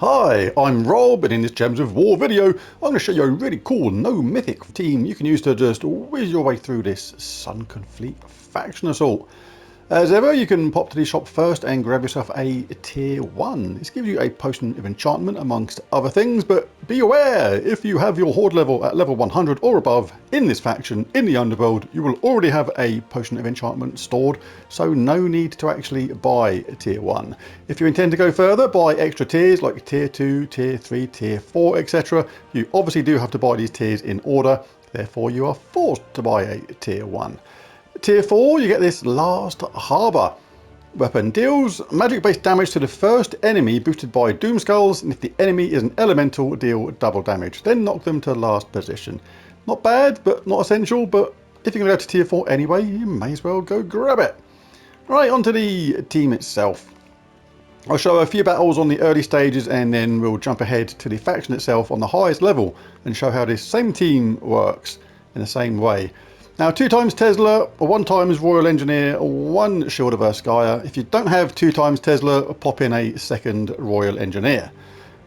Hi, I'm Rob, and in this Gems of War video, I'm going to show you a really cool no mythic team you can use to just whiz your way through this Sunken Fleet faction assault. As ever, you can pop to the shop first and grab yourself a tier 1. This gives you a potion of enchantment amongst other things, but be aware, if you have your horde level at level 100 or above in this faction, in the underworld, you will already have a potion of enchantment stored, so no need to actually buy tier 1. If you intend to go further, buy extra tiers like tier 2, tier 3, tier 4, etc. You obviously do have to buy these tiers in order, therefore you are forced to buy a tier 1. Tier 4, you get this Last Harbour weapon. Deals magic-based damage to the first enemy boosted by Doom Skulls, and if the enemy is an elemental, deal double damage. Then knock them to last position. Not bad, but not essential, but if you're going to go to tier 4 anyway, you may as well go grab it. Right, onto the team itself. I'll show a few battles on the early stages and then we'll jump ahead to the faction itself on the highest level and show how this same team works in the same way. Now, 2 times Tesla, 1 times Royal Engineer, 1 Shield of Erskine. If you don't have 2 times Tesla, pop in a second Royal Engineer.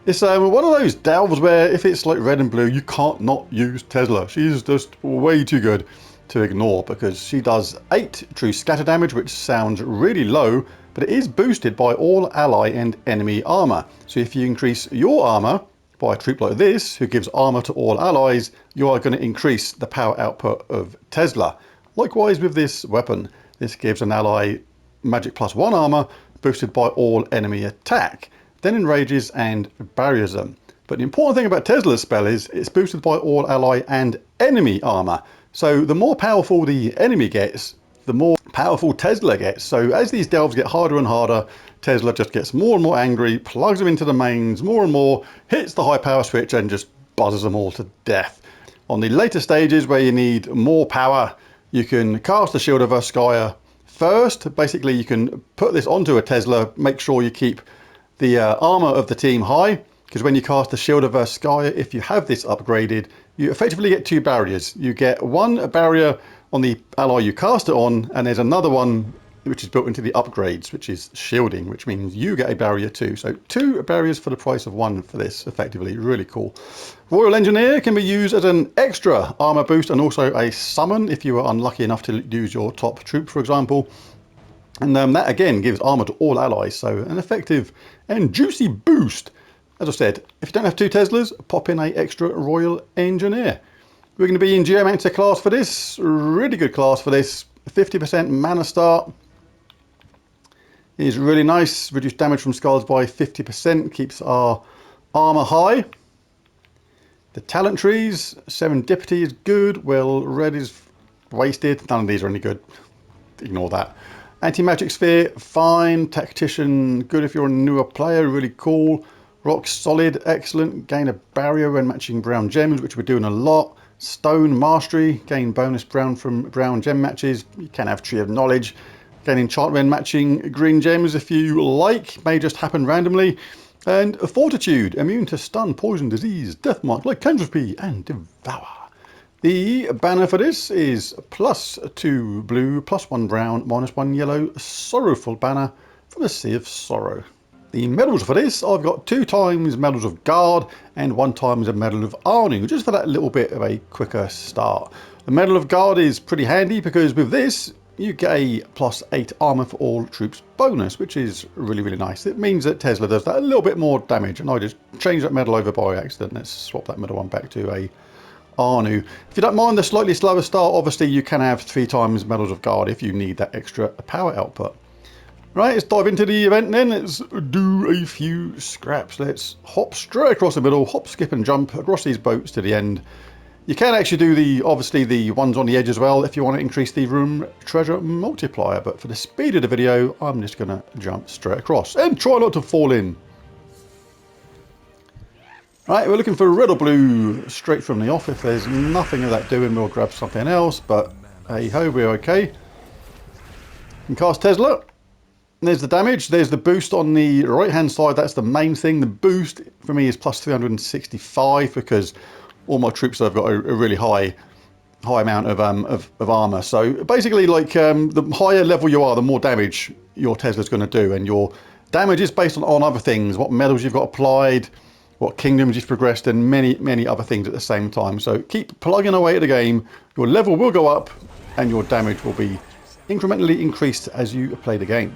It's one of those delves where if it's like red and blue, you can't not use Tesla. She's just way too good to ignore because she does 8 true scatter damage, which sounds really low, but it is boosted by all ally and enemy armor. So if you increase your armor by a troop like this, who gives armor to all allies, you are going to increase the power output of Tesla. Likewise with this weapon, this gives an ally magic +1 armor, boosted by all enemy attack, then enrages and barriers them. But the important thing about Tesla's spell is it's boosted by all ally and enemy armor. So the more powerful the enemy gets, the more powerful Tesla gets. So as these delves get harder and harder, Tesla just gets more and more angry, plugs them into the mains more and more, hits the high power switch and just buzzes them all to death. On the later stages where you need more power, you can cast the Shield of Erskine first. Basically, you can put this onto a Tesla, make sure you keep the armor of the team high, because when you cast the Shield of Erskine, if you have this upgraded, you effectively get 2 barriers. You get 1 barrier on the ally you cast it on, and there's another one which is built into the upgrades, which is shielding, which means you get a barrier too. So 2 barriers for the price of 1 for this, effectively. Really cool. Royal Engineer can be used as an extra armor boost and also a summon if you are unlucky enough to use your top troop, for example. And that again gives armor to all allies, so an effective and juicy boost. As I said, if you don't have 2 Teslas, pop in a extra Royal Engineer. We're going to be in Geomancer class for this. Really good class for this. 50% mana start is really nice. Reduced damage from skulls by 50%. Keeps our armor high. The talent trees. Serendipity is good. Well, red is wasted. None of these are any good. Ignore that. Anti-magic sphere, fine. Tactician, good if you're a newer player. Really cool. Rock solid, excellent. Gain a barrier when matching brown gems, which we're doing a lot. Stone mastery, gain bonus brown from brown gem matches. You can have tree of knowledge. Gain enchant when matching green gems if you like, may just happen randomly. And fortitude, immune to stun, poison, disease, death mark, lycanthropy, and devour. The banner for this is +2 blue, +1 brown, -1 yellow, sorrowful banner from the Sea of Sorrow. The medals for this, I've got 2 times Medals of Guard and 1 times a Medal of Anu, just for that little bit of a quicker start. The Medal of Guard is pretty handy because with this, you get a +8 armor for all troops bonus, which is really, really nice. It means that Tesla does that a little bit more damage, and I just changed that medal over by accident. Let's swap that medal one back to a Anu. If you don't mind the slightly slower start, obviously you can have 3 times Medals of Guard if you need that extra power output. Right, let's dive into the event then. Let's do a few scraps. Let's hop straight across the middle, hop, skip and jump across these boats to the end. You can actually do obviously the ones on the edge as well if you want to increase the room treasure multiplier, but for the speed of the video, I'm just going to jump straight across and try not to fall in. Right, we're looking for red or blue straight from the off. If there's nothing of that doing, we'll grab something else, but hey ho, we're okay. You can cast Tesla. There's the damage, there's the boost on the right hand side, that's the main thing. The boost for me is +365 because all my troops have got a really high amount of armor. So basically, like the higher level you are, the more damage your Tesla's going to do, and your damage is based on other things, what medals you've got applied, what kingdoms you've progressed, and many other things at the same time. So keep plugging away at the game. Your level will go up and your damage will be incrementally increased as you play the game.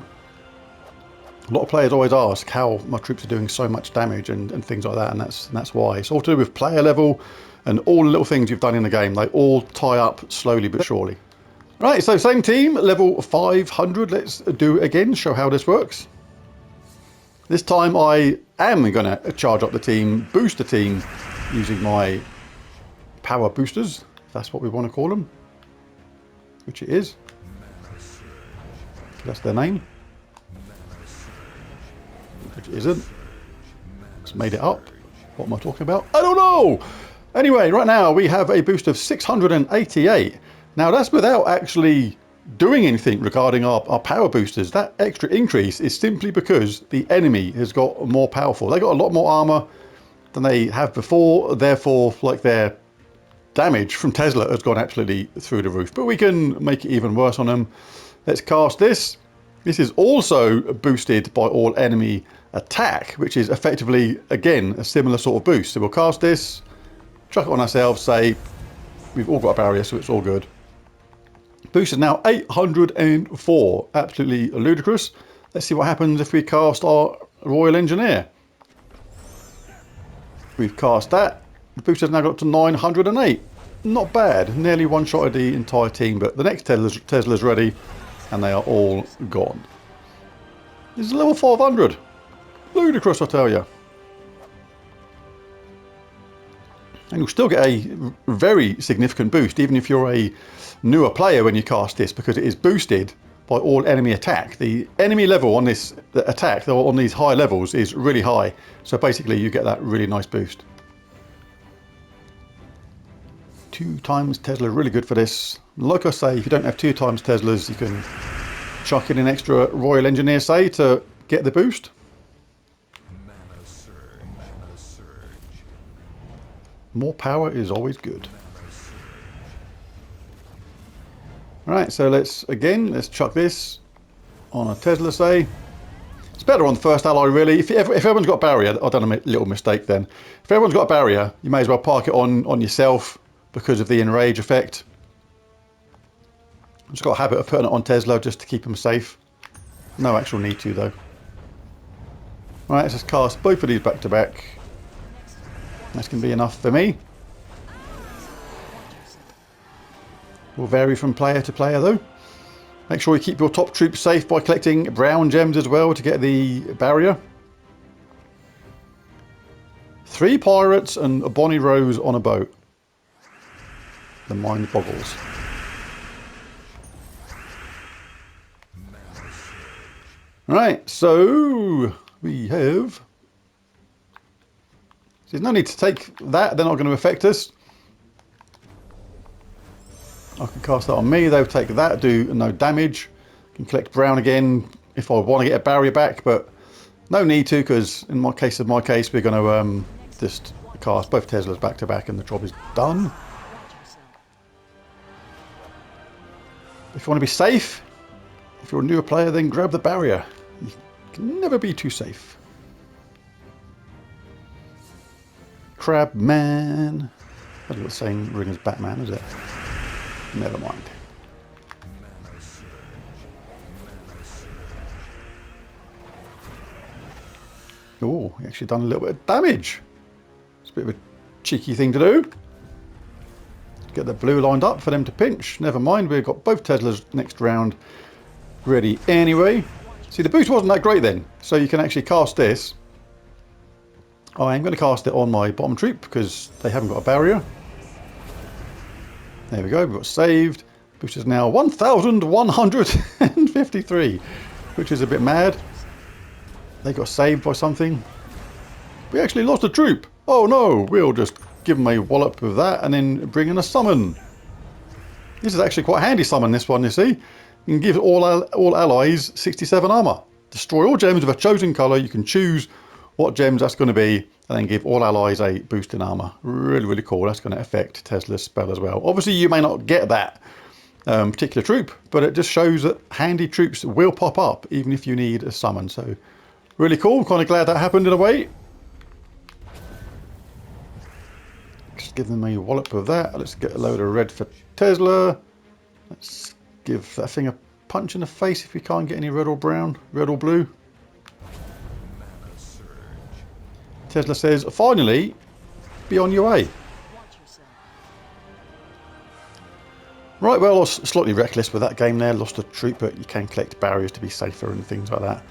A lot of players always ask how my troops are doing so much damage and things like that, and that's why. It's all to do with player level and all the little things you've done in the game. They all tie up slowly but surely. Right, so same team, level 500. Let's do it again, show how this works. This time I am going to charge up the team, boost the team using my power boosters, if that's what we want to call them, which it is. That's their name. Which it isn't. Just made it up. What am I talking about? I don't know! Anyway, right now we have a boost of 688. Now that's without actually doing anything regarding our power boosters. That extra increase is simply because the enemy has got more powerful. They got a lot more armor than they have before, therefore like their damage from Tesla has gone absolutely through the roof. But we can make it even worse on them. Let's cast this. This is also boosted by all enemy attack, which is effectively, again, a similar sort of boost. So we'll cast this, chuck it on ourselves, say we've all got a barrier, so it's all good. Boost is now 804, absolutely ludicrous. Let's see what happens if we cast our Royal Engineer. We've cast that. The boost has now got up to 908. Not bad, nearly one-shotted the entire team, but the next Tesla's ready, and they are all gone. This is level 500. Ludicrous, I tell you. And you'll still get a very significant boost, even if you're a newer player when you cast this, because it is boosted by all enemy attack. The enemy level on this attack, or on these high levels, is really high. So basically you get that really nice boost. 2 times Tesla, really good for this. Like I say, if you don't have 2 times Teslas, you can chuck in an extra Royal Engineer, say, to get the boost. More power is always good. Right, so let's chuck this on a Tesla, say. It's better on the first ally, really. If everyone's got a barrier, I've done a little mistake then. If everyone's got a barrier, you may as well park it on yourself because of the enrage effect. I've just got a habit of putting it on Tesla just to keep them safe. No actual need to, though. Right, let's just cast both of these back to back. That's going to be enough for me. Will vary from player to player, though. Make sure you keep your top troops safe by collecting brown gems as well to get the barrier. 3 pirates and a Bonnie Rose on a boat. The mind boggles. Right, so we have... There's no need to take that, they're not going to affect us. I can cast that on me, they'll take that, do no damage. Can collect brown again if I want to get a barrier back, but no need to, because in my case, we're going to just cast both Teslas back to back and the job is done. If you want to be safe, if you're a newer player, then grab the barrier. You can never be too safe. Crab Man. That's got the same ring as Batman, is it? Never mind. Oh, he actually done a little bit of damage. It's a bit of a cheeky thing to do. Get the blue lined up for them to pinch. Never mind, we've got both Teslas next round ready anyway. See, the boost wasn't that great then, so you can actually cast this. I'm going to cast it on my bottom troop because they haven't got a barrier. There we go, we've got saved. Boost is now 1,153, which is a bit mad. They got saved by something. We actually lost a troop. Oh no, we'll just give them a wallop with that and then bring in a summon. This is actually quite a handy summon, this one, you see. You can give all allies 67 armor. Destroy all gems of a chosen colour. You can choose what gems that's going to be and then give all allies a boost in armor. Really, really cool. That's going to affect Tesla's spell as well. Obviously, you may not get that particular troop, but it just shows that handy troops will pop up even if you need a summon. So Really cool. Kind of glad that happened in a way. Just give them a wallop of that. Let's get a load of red for Tesla. Let's give that thing a punch in the face if we can't get any red or brown, red or blue. Tesla says, finally, be on your way. Right, well, I was slightly reckless with that game there. Lost a troop, but you can collect barriers to be safer and things like that.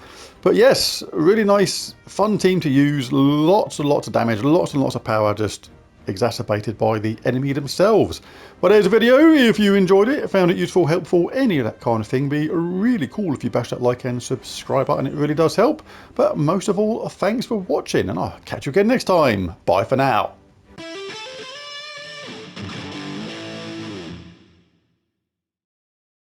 But yes, really nice, fun team to use. Lots and lots of damage, lots and lots of power, just exacerbated by the enemy themselves. Well, there's a video. If you enjoyed it, found it useful, helpful, any of that kind of thing, be really cool if you bash that like and subscribe button. It really does help. But most of all, thanks for watching, and I'll catch you again next time. Bye for now.